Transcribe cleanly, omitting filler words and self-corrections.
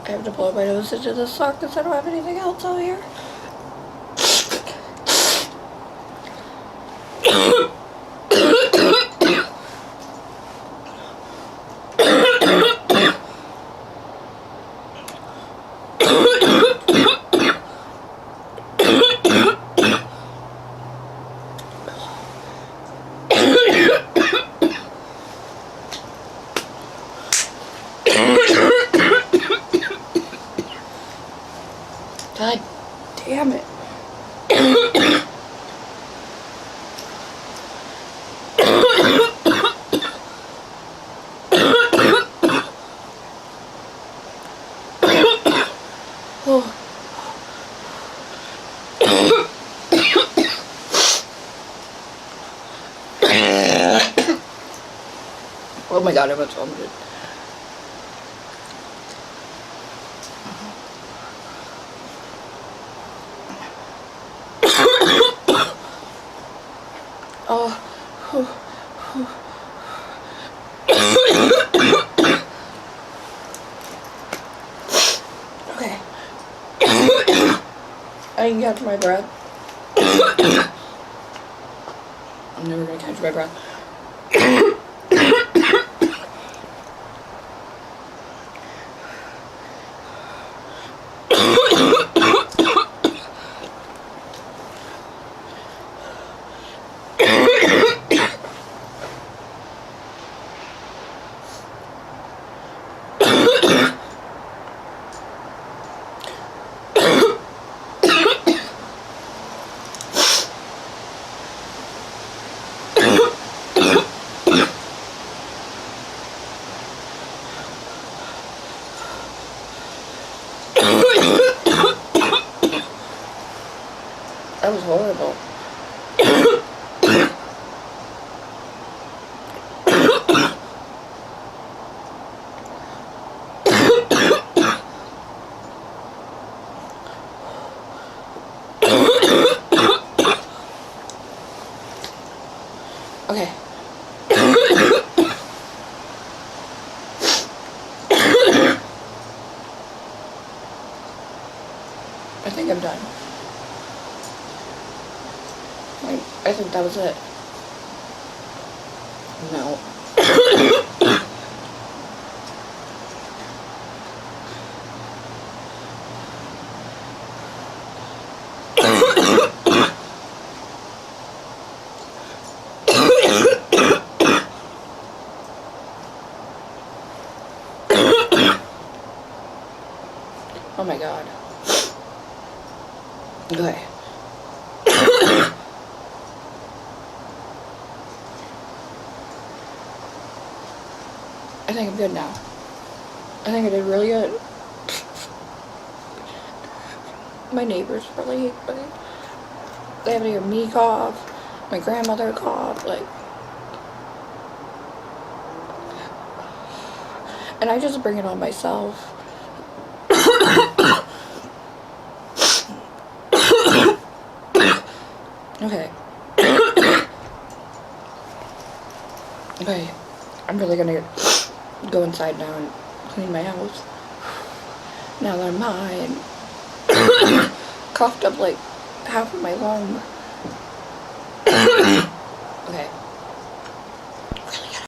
I have to blow my nose into this sock because I don't have anything else out here. God damn it. Oh my god, I almost vomited. Oh. Okay. I can catch my breath. I'm never gonna catch my breath. That was horrible. Okay. I think I'm done. I think that was it. No. Oh my god. Okay. I think I'm good now. I think I did really good. My neighbors probably hate me. They have to hear me cough, my grandmother cough, like. And I just bring it on myself. Okay. Okay. I'm really gonna go inside now and clean my house. Now that I'm high and coughed up like half of my lung. Okay.